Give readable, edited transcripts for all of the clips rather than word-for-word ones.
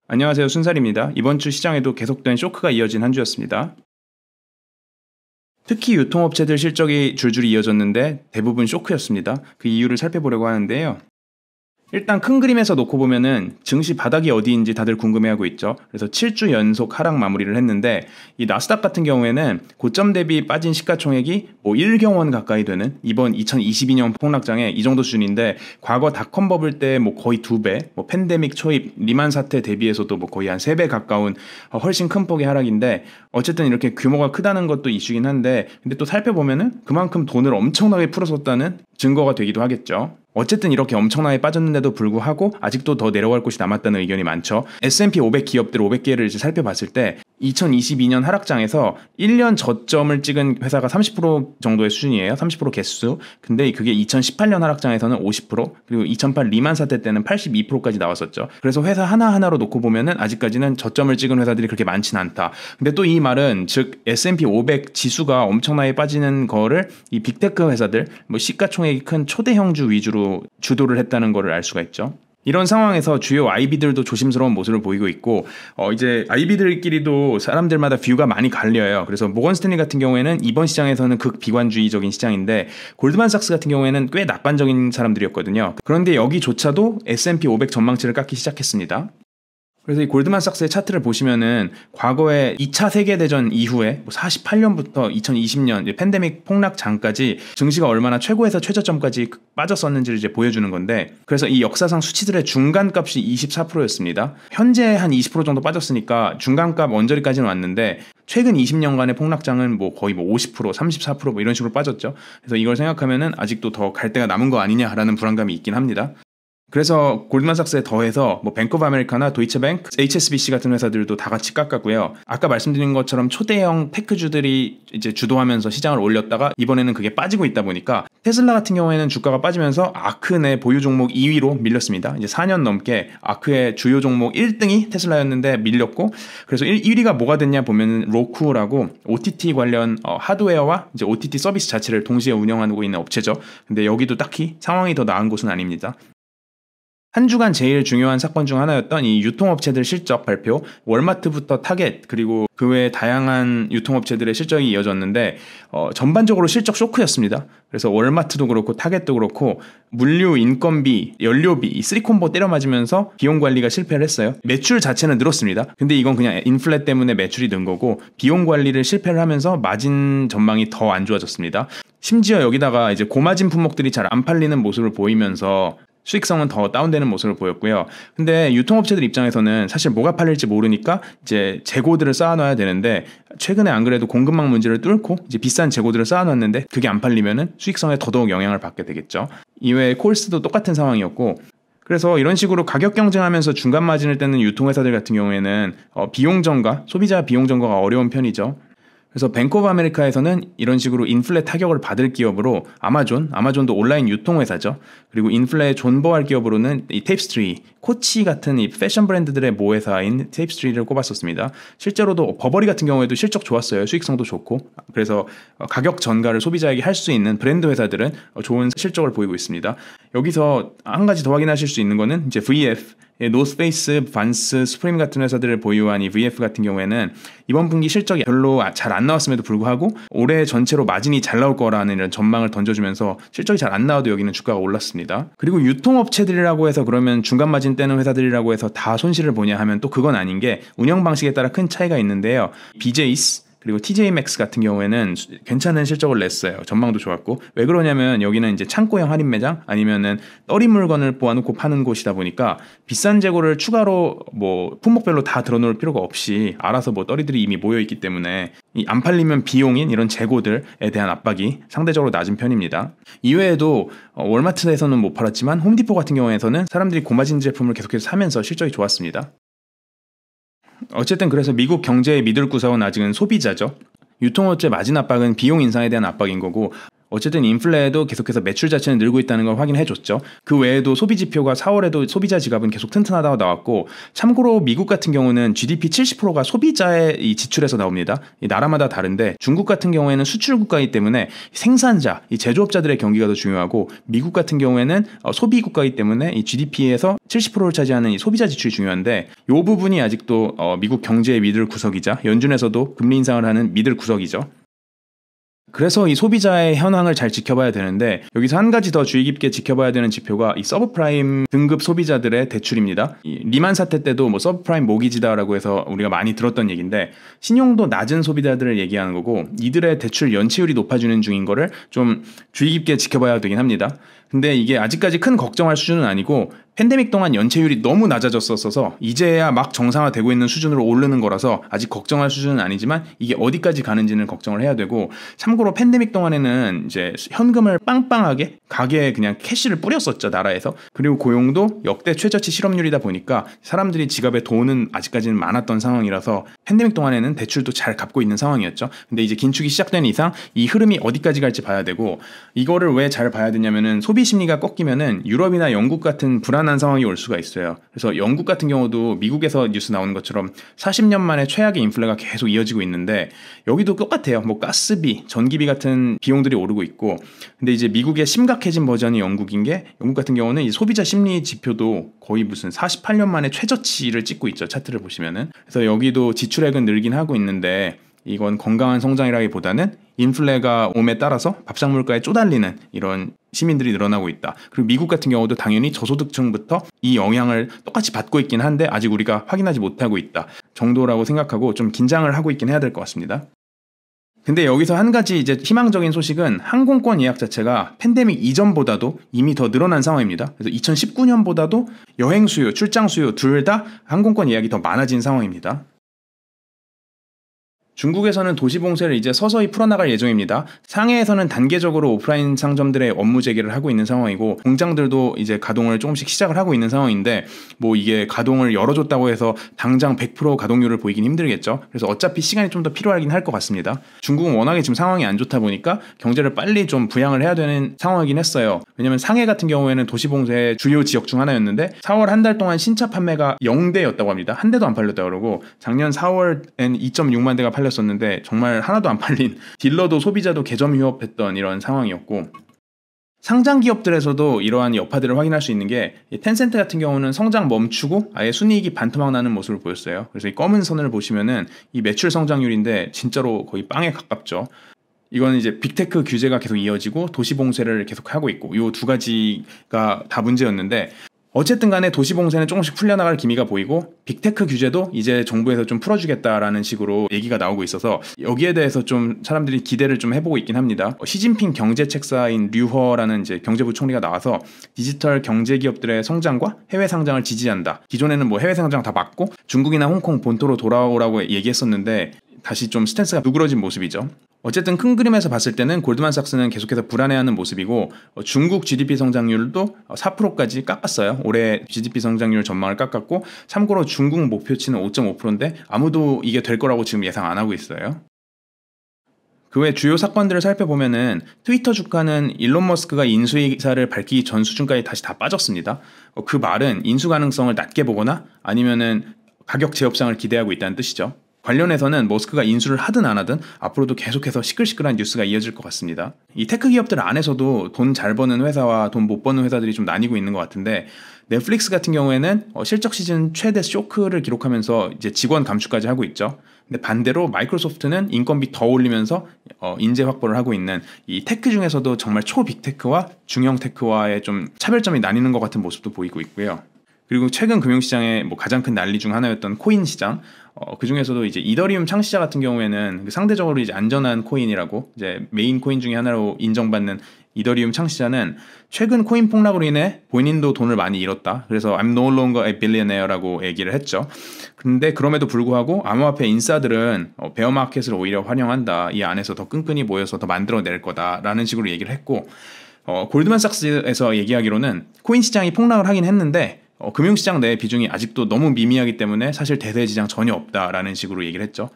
안녕하세요. 순살입니다. 이번 주 시장에도 계속된 쇼크가 이어진 한 주였습니다. 특히 유통업체들 실적이 줄줄이 이어졌는데 대부분 쇼크였습니다. 그 이유를 살펴보려고 하는데요. 일단 큰 그림에서 놓고 보면은 증시 바닥이 어디인지 다들 궁금해하고 있죠. 그래서 7주 연속 하락 마무리를 했는데 이 나스닥 같은 경우에는 고점 대비 빠진 시가총액이 1경원 원 가까이 되는 이번 2022년 폭락장에 이 정도 수준인데 과거 닷컴 버블 때 거의 2배, 팬데믹 초입, 리만 사태 대비해서도 거의 한 3배 가까운 훨씬 큰 폭의 하락인데 어쨌든 이렇게 규모가 크다는 것도 이슈긴 한데 근데 또 살펴보면은 그만큼 돈을 엄청나게 풀어섰다는 증거가 되기도 하겠죠. 어쨌든 이렇게 엄청나게 빠졌는데도 불구하고 아직도 더 내려갈 곳이 남았다는 의견이 많죠. S&P 500 기업들 500개를 이제 살펴봤을 때 2022년 하락장에서 1년 저점을 찍은 회사가 30% 정도의 수준이에요. 30% 개수. 근데 그게 2018년 하락장에서는 50%, 그리고 2008 리만 사태 때는 82%까지 나왔었죠. 그래서 회사 하나하나로 놓고 보면은 아직까지는 저점을 찍은 회사들이 그렇게 많진 않다. 근데 또 이 말은 즉 S&P 500 지수가 엄청나게 빠지는 거를 이 빅테크 회사들, 시가총액이 큰 초대형주 위주로 주도를 했다는 거를 알 수가 있죠. 이런 상황에서 주요 IB들도 조심스러운 모습을 보이고 있고 이제 IB들끼리도 사람들마다 뷰가 많이 갈려요. 그래서 모건 스탠리 같은 경우에는 이번 시장에서는 극비관주의적인 시장인데 골드만삭스 같은 경우에는 꽤 낙관적인 사람들이었거든요. 그런데 여기조차도 S&P 500 전망치를 깎기 시작했습니다. 그래서 이 골드만삭스의 차트를 보시면은 과거에 2차 세계대전 이후에 48년부터 2020년 팬데믹 폭락 전까지 증시가 얼마나 최고에서 최저점까지 빠졌었는지를 이제 보여주는 건데 그래서 이 역사상 수치들의 중간값이 24%였습니다. 현재 한 20% 정도 빠졌으니까 중간값 언저리까지는 왔는데 최근 20년간의 폭락장은 거의 50%, 34% 이런 식으로 빠졌죠. 그래서 이걸 생각하면은 아직도 더 갈 데가 남은 거 아니냐라는 불안감이 있긴 합니다. 그래서 골드만삭스에 더해서 뱅크 오브 아메리카나 도이체뱅크, HSBC 같은 회사들도 다 같이 깎았고요. 아까 말씀드린 것처럼 초대형 테크주들이 이제 주도하면서 시장을 올렸다가 이번에는 그게 빠지고 있다 보니까 테슬라 같은 경우에는 주가가 빠지면서 아크 내 보유 종목 2위로 밀렸습니다. 이제 4년 넘게 아크의 주요 종목 1등이 테슬라였는데 밀렸고 그래서 1위가 뭐가 됐냐 보면 로쿠라고 OTT 관련 하드웨어와 이제 OTT 서비스 자체를 동시에 운영하고 있는 업체죠. 근데 여기도 딱히 상황이 더 나은 곳은 아닙니다. 한 주간 제일 중요한 사건 중 하나였던 이 유통업체들 실적 발표, 월마트부터 타겟 그리고 그 외 다양한 유통업체들의 실적이 이어졌는데 전반적으로 실적 쇼크였습니다. 그래서 월마트도 그렇고 타겟도 그렇고 물류, 인건비, 연료비 이 3콤보 때려 맞으면서 비용 관리가 실패를 했어요. 매출 자체는 늘었습니다. 근데 이건 그냥 인플레 때문에 매출이 는 거고 비용 관리를 실패를 하면서 마진 전망이 더 안 좋아졌습니다. 심지어 여기다가 이제 고마진 품목들이 잘 안 팔리는 모습을 보이면서 수익성은 더 다운되는 모습을 보였고요. 근데 유통업체들 입장에서는 사실 뭐가 팔릴지 모르니까 이제 재고들을 쌓아놔야 되는데 최근에 안 그래도 공급망 문제를 뚫고 이제 비싼 재고들을 쌓아놨는데 그게 안 팔리면은 수익성에 더더욱 영향을 받게 되겠죠. 이외에 콜스도 똑같은 상황이었고 그래서 이런 식으로 가격 경쟁하면서 중간 마진을 떼는 유통회사들 같은 경우에는 비용 전가, 소비자 비용 전가가 어려운 편이죠. 그래서 뱅크 오브 아메리카에서는 이런 식으로 인플레 타격을 받을 기업으로 아마존도 온라인 유통회사죠. 그리고 인플레에 존버할 기업으로는 이 테이프스트리, 코치 같은 이 패션 브랜드들의 모회사인 테이프스트리를 꼽았었습니다. 실제로도 버버리 같은 경우에도 실적 좋았어요. 수익성도 좋고. 그래서 가격 전가를 소비자에게 할 수 있는 브랜드 회사들은 좋은 실적을 보이고 있습니다. 여기서 한 가지 더 확인하실 수 있는 거는 이제 VF, 노스페이스, 반스, 스프림 같은 회사들을 보유한 이 VF 같은 경우에는 이번 분기 실적이 별로 잘 안 나왔음에도 불구하고 올해 전체로 마진이 잘 나올 거라는 이런 전망을 던져주면서 실적이 잘 안 나와도 여기는 주가가 올랐습니다. 그리고 유통업체들이라고 해서 그러면 중간 마진 떼는 회사들이라고 해서 다 손실을 보냐 하면 또 그건 아닌 게 운영 방식에 따라 큰 차이가 있는데요. BJ's 그리고 TJmaxx 같은 경우에는 괜찮은 실적을 냈어요. 전망도 좋았고. 왜 그러냐면 여기는 이제 창고형 할인 매장 아니면은 떨이 물건을 모아놓고 파는 곳이다 보니까 비싼 재고를 추가로 품목별로 다 들어놓을 필요가 없이 알아서 떨이들이 이미 모여있기 때문에 이 안 팔리면 비용인 이런 재고들에 대한 압박이 상대적으로 낮은 편입니다. 이외에도 월마트에서는 못 팔았지만 홈디포 같은 경우에서는 사람들이 고마진 제품을 계속해서 사면서 실적이 좋았습니다. 어쨌든 그래서 미국 경제의 미들구석은 아직은 소비자죠. 유통업체 마진 압박은 비용 인상에 대한 압박인 거고 어쨌든 인플레도 계속해서 매출 자체는 늘고 있다는 걸 확인해줬죠. 그 외에도 소비 지표가 4월에도 소비자 지갑은 계속 튼튼하다고 나왔고, 참고로 미국 같은 경우는 GDP 70%가 소비자의 이 지출에서 나옵니다. 이 나라마다 다른데 중국 같은 경우에는 수출 국가이기 때문에 생산자, 이 제조업자들의 경기가 더 중요하고, 미국 같은 경우에는 소비 국가이기 때문에 이 GDP에서 70%를 차지하는 이 소비자 지출이 중요한데, 이 부분이 아직도 미국 경제의 미들 구석이자 연준에서도 금리 인상을 하는 미들 구석이죠. 그래서 이 소비자의 현황을 잘 지켜봐야 되는데, 여기서 한 가지 더 주의 깊게 지켜봐야 되는 지표가 이 서브프라임 등급 소비자들의 대출입니다. 이 리만 사태 때도 뭐 서브프라임 모기지다라고 해서 우리가 많이 들었던 얘기인데, 신용도 낮은 소비자들을 얘기하는 거고, 이들의 대출 연체율이 높아지는 중인 거를 좀 주의 깊게 지켜봐야 되긴 합니다. 근데 이게 아직까지 큰 걱정할 수준은 아니고, 팬데믹 동안 연체율이 너무 낮아졌었어서 이제야 막 정상화되고 있는 수준으로 오르는 거라서 아직 걱정할 수준은 아니지만, 이게 어디까지 가는지는 걱정을 해야 되고, 참고로 팬데믹 동안에는 이제 현금을 빵빵하게 가게에 그냥 캐시를 뿌렸었죠, 나라에서. 그리고 고용도 역대 최저치 실업률이다 보니까 사람들이 지갑에 돈은 아직까지는 많았던 상황이라서 팬데믹 동안에는 대출도 잘 갚고 있는 상황이었죠. 근데 이제 긴축이 시작된 이상 이 흐름이 어디까지 갈지 봐야 되고, 이거를 왜 잘 봐야 되냐면은 소비 심리가 꺾이면은 유럽이나 영국 같은 불안한 상황이 올 수가 있어요. 그래서 영국 같은 경우도 미국에서 뉴스 나오는 것처럼 40년 만에 최악의 인플레가 계속 이어지고 있는데, 여기도 똑같아요. 뭐 가스비, 전기비 같은 비용들이 오르고 있고, 근데 이제 미국의 심각해진 버전이 영국인 게, 영국 같은 경우는 이 소비자 심리 지표도 거의 무슨 48년 만에 최저치를 찍고 있죠, 차트를 보시면은. 그래서 여기도 지출액은 늘긴 하고 있는데, 이건 건강한 성장이라기보다는 인플레가 옴에 따라서 밥상 물가에 쪼달리는 이런 시민들이 늘어나고 있다. 그리고 미국 같은 경우도 당연히 저소득층부터 이 영향을 똑같이 받고 있긴 한데 아직 우리가 확인하지 못하고 있다 정도라고 생각하고, 좀 긴장을 하고 있긴 해야 될 것 같습니다. 근데 여기서 한 가지 이제 희망적인 소식은, 항공권 예약 자체가 팬데믹 이전보다도 이미 더 늘어난 상황입니다. 그래서 2019년보다도 여행 수요, 출장 수요 둘 다 항공권 예약이 더 많아진 상황입니다. 중국에서는 도시 봉쇄를 이제 서서히 풀어나갈 예정입니다. 상해에서는 단계적으로 오프라인 상점들의 업무 재개를 하고 있는 상황이고, 공장들도 이제 가동을 조금씩 시작을 하고 있는 상황인데, 뭐 이게 가동을 열어줬다고 해서 당장 100% 가동률을 보이긴 힘들겠죠. 그래서 어차피 시간이 좀 더 필요하긴 할 것 같습니다. 중국은 워낙에 지금 상황이 안 좋다 보니까 경제를 빨리 좀 부양을 해야 되는 상황이긴 했어요. 왜냐면 상해 같은 경우에는 도시 봉쇄 주요 지역 중 하나였는데 4월 한 달 동안 신차 판매가 0대였다고 합니다. 한 대도 안 팔렸다고 그러고, 작년 4월엔 2.6만 대가 팔렸었는데 정말 하나도 안 팔린, 딜러도 소비자도 개점 휴업했던 이런 상황이었고, 상장 기업들에서도 이러한 여파들을 확인할 수 있는 게, 텐센트 같은 경우는 성장 멈추고 아예 순이익이 반토막 나는 모습을 보였어요. 그래서 이 검은 선을 보시면은 이 매출 성장률인데 진짜로 거의 빵에 가깝죠. 이건 이제 빅테크 규제가 계속 이어지고 도시 봉쇄를 계속 하고 있고, 이 두 가지가 다 문제였는데, 어쨌든 간에 도시 봉쇄는 조금씩 풀려나갈 기미가 보이고, 빅테크 규제도 이제 정부에서 좀 풀어주겠다라는 식으로 얘기가 나오고 있어서 여기에 대해서 좀 사람들이 기대를 좀 해보고 있긴 합니다. 시진핑 경제책사인 류허라는 이제 경제부 총리가 나와서 디지털 경제 기업들의 성장과 해외 상장을 지지한다. 기존에는 뭐 해외 상장 다 막고 중국이나 홍콩 본토로 돌아오라고 얘기했었는데 다시 좀 스탠스가 누그러진 모습이죠. 어쨌든 큰 그림에서 봤을 때는 골드만삭스는 계속해서 불안해하는 모습이고, 중국 GDP 성장률도 4%까지 깎았어요. 올해 GDP 성장률 전망을 깎았고, 참고로 중국 목표치는 5.5%인데 아무도 이게 될 거라고 지금 예상 안 하고 있어요. 그 외 주요 사건들을 살펴보면은 트위터 주가는 일론 머스크가 인수 의사를 밝히기 전 수준까지 다시 다 빠졌습니다. 그 말은 인수 가능성을 낮게 보거나 아니면은 가격 재협상을 기대하고 있다는 뜻이죠. 관련해서는 머스크가 인수를 하든 안 하든 앞으로도 계속해서 시끌시끌한 뉴스가 이어질 것 같습니다. 이 테크 기업들 안에서도 돈 잘 버는 회사와 돈 못 버는 회사들이 좀 나뉘고 있는 것 같은데, 넷플릭스 같은 경우에는 실적 시즌 최대 쇼크를 기록하면서 이제 직원 감축까지 하고 있죠. 근데 반대로 마이크로소프트는 인건비 더 올리면서 인재 확보를 하고 있는, 이 테크 중에서도 정말 초빅테크와 중형 테크와의 좀 차별점이 나뉘는 것 같은 모습도 보이고 있고요. 그리고 최근 금융시장의 뭐 가장 큰 난리 중 하나였던 코인 시장, 그 중에서도 이제 이더리움 창시자 같은 경우에는 상대적으로 이제 안전한 코인이라고 이제 메인 코인 중에 하나로 인정받는 이더리움 창시자는 최근 코인 폭락으로 인해 본인도 돈을 많이 잃었다. 그래서 I'm no longer a billionaire라고 얘기를 했죠. 근데 그럼에도 불구하고 암호화폐 인싸들은 베어마켓을 오히려 환영한다. 이 안에서 더 끈끈이 모여서 더 만들어낼 거다라는 식으로 얘기를 했고, 골드만삭스에서 얘기하기로는 코인 시장이 폭락을 하긴 했는데 금융시장 내 비중이 아직도 너무 미미하기 때문에 사실 대세지장 전혀 없다라는 식으로 얘기를 했죠.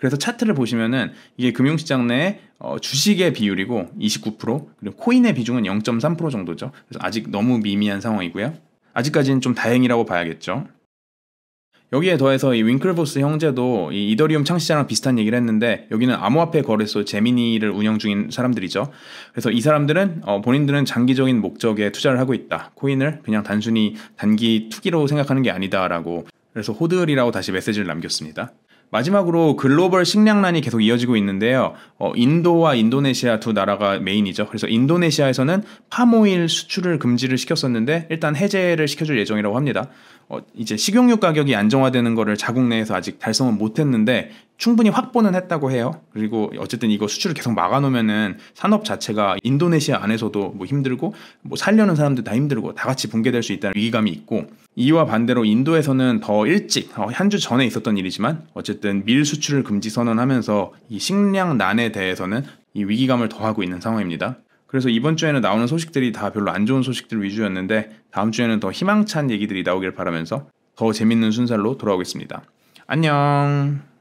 그래서 차트를 보시면은 이게 금융시장 내 주식의 비율이고 29%, 그리고 코인의 비중은 0.3% 정도죠. 그래서 아직 너무 미미한 상황이고요. 아직까지는 좀 다행이라고 봐야겠죠. 여기에 더해서 이 윙클보스 형제도 이 이더리움 창시자랑 비슷한 얘기를 했는데, 여기는 암호화폐 거래소 제미니를 운영 중인 사람들이죠. 그래서 이 사람들은 본인들은 장기적인 목적에 투자를 하고 있다. 코인을 그냥 단순히 단기 투기로 생각하는 게 아니다라고, 그래서 호들이라고 다시 메시지를 남겼습니다. 마지막으로 글로벌 식량난이 계속 이어지고 있는데요. 인도와 인도네시아 두 나라가 메인이죠. 그래서 인도네시아에서는 팜오일 수출을 금지를 시켰었는데 일단 해제를 시켜줄 예정이라고 합니다. 이제 식용유 가격이 안정화되는 거를 자국 내에서 아직 달성은 못했는데 충분히 확보는 했다고 해요. 그리고 어쨌든 이거 수출을 계속 막아놓으면은 산업 자체가 인도네시아 안에서도 뭐 힘들고 뭐 살려는 사람들 다 힘들고 다 같이 붕괴될 수 있다는 위기감이 있고, 이와 반대로 인도에서는 더 일찍 한 주 전에 있었던 일이지만 어쨌든 밀 수출을 금지 선언하면서 이 식량난에 대해서는 이 위기감을 더하고 있는 상황입니다. 그래서 이번 주에는 나오는 소식들이 다 별로 안 좋은 소식들 위주였는데 다음 주에는 더 희망찬 얘기들이 나오길 바라면서 더 재밌는 순살로 돌아오겠습니다. 안녕.